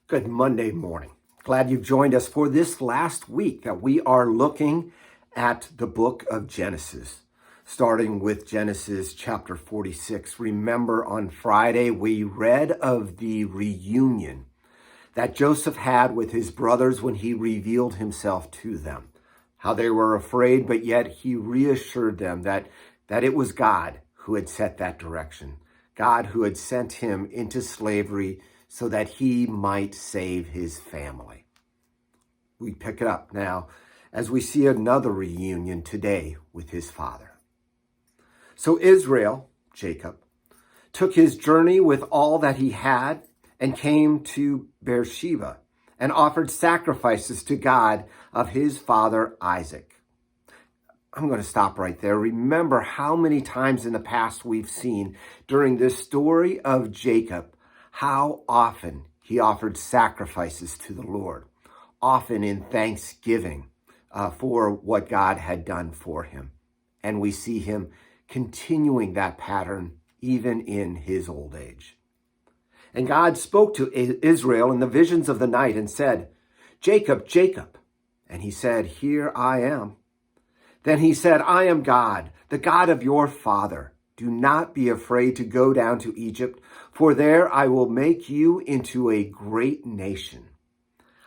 Good Monday morning. Glad you've joined us for this last week that we are looking at the book of Genesis, starting with Genesis chapter 46. Remember, on Friday, we read of the reunion that Joseph had with his brothers when he revealed himself to them, how they were afraid, but yet he reassured them that it was God who had set that direction, God who had sent him into slavery so that he might save his family. We pick it up now as we see another reunion today with his father. So Israel, Jacob, took his journey with all that he had and came to Beersheba and offered sacrifices to God of his father Isaac. I'm going to stop right there. Remember how many times in the past we've seen during this story of Jacob how often he offered sacrifices to the Lord, often in thanksgiving for what God had done for him. And we see him continuing that pattern even in his old age. And God spoke to Israel in the visions of the night and said, "Jacob, Jacob." And he said, "Here I am." Then he said, "I am God, the God of your father. Do not be afraid to go down to Egypt, for there I will make you into a great nation.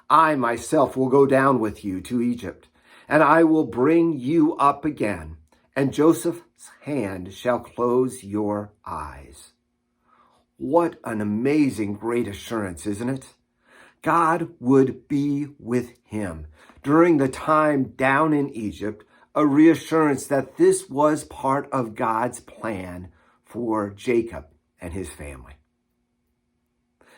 I myself will go down with you to Egypt, and I will bring you up again, and Joseph's hand shall close your eyes." What an amazing, great assurance, isn't it? God would be with him during the time down in Egypt, a reassurance that this was part of God's plan for Jacob and his family.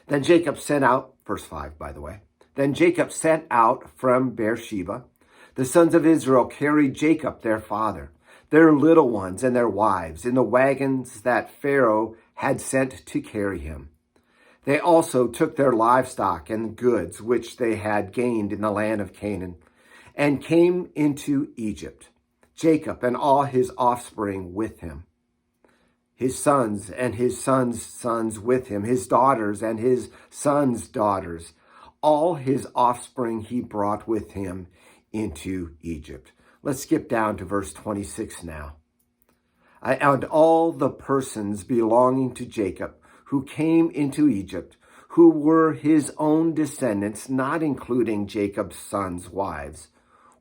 Then Jacob sent out, verse 5, by the way, then Jacob sent out from Beersheba. The sons of Israel carried Jacob, their father, their little ones and their wives, in the wagons that Pharaoh had sent to carry him. They also took their livestock and goods which they had gained in the land of Canaan, and came into Egypt, Jacob and all his offspring with him, his sons and his sons' sons with him, his daughters and his sons' daughters. All his offspring he brought with him into Egypt. Let's skip down to verse 26 now. And all the persons belonging to Jacob who came into Egypt, who were his own descendants, not including Jacob's sons' wives,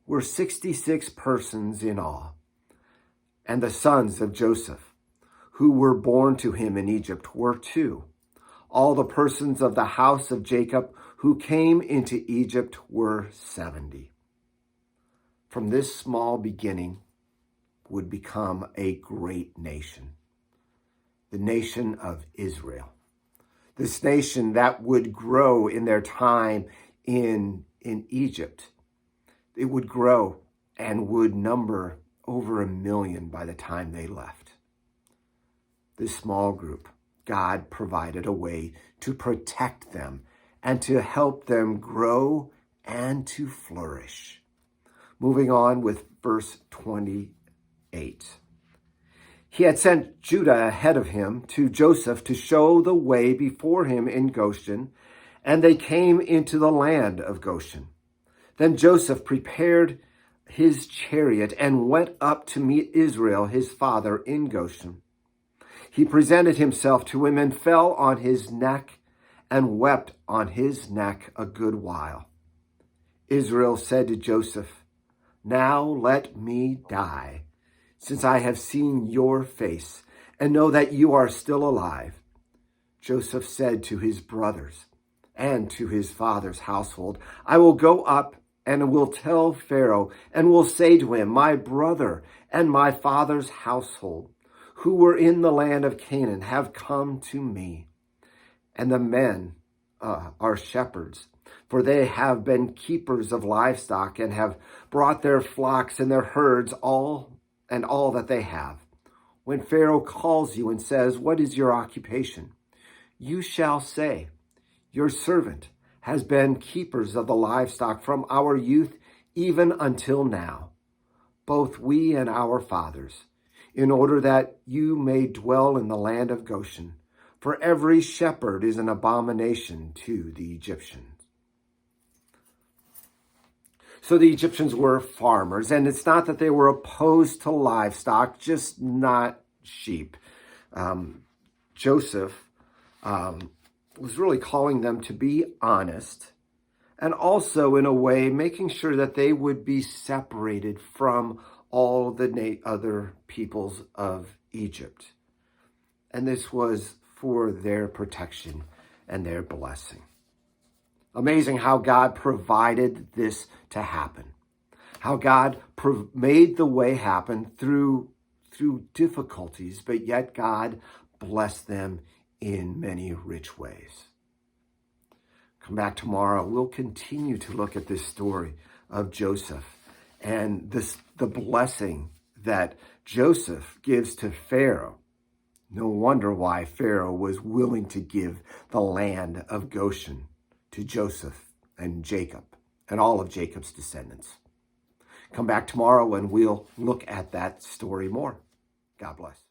were 66 persons in all. And the sons of Joseph, who were born to him in Egypt, were 2. All the persons of the house of Jacob who came into Egypt were 70. From this small beginning would become a great nation, the nation of Israel. This nation that would grow in their time in Egypt. It would grow and would number over 1 million by the time they left. This small group, God provided a way to protect them and to help them grow and to flourish. Moving on with verse 28. He had sent Judah ahead of him to Joseph to show the way before him in Goshen, and they came into the land of Goshen. Then Joseph prepared his chariot and went up to meet Israel, his father, in Goshen. He presented himself to him and fell on his neck and wept on his neck a good while. Israel said to Joseph, "Now let me die, since I have seen your face and know that you are still alive." Joseph said to his brothers and to his father's household, "I will go up and will tell Pharaoh and will say to him, my brother and my father's household, who were in the land of Canaan, have come to me. And the men are shepherds, for they have been keepers of livestock and have brought their flocks and their herds, all that they have. When Pharaoh calls you and says, 'What is your occupation?' you shall say, 'Your servant has been keepers of the livestock from our youth even until now, both we and our fathers, in order that you may dwell in the land of Goshen. For every shepherd is an abomination to the Egyptians.'" So the Egyptians were farmers, and it's not that they were opposed to livestock, just not sheep. Joseph was really calling them to be honest, and also in a way making sure that they would be separated from all the other peoples of Egypt. And this was for their protection and their blessing. Amazing how God provided this to happen. How God made the way happen through difficulties, but yet God blessed them in many rich ways. Come back tomorrow. We'll continue to look at this story of Joseph and the blessing that Joseph gives to Pharaoh. No wonder why Pharaoh was willing to give the land of Goshen to Joseph and Jacob and all of Jacob's descendants. Come back tomorrow and we'll look at that story more. God bless.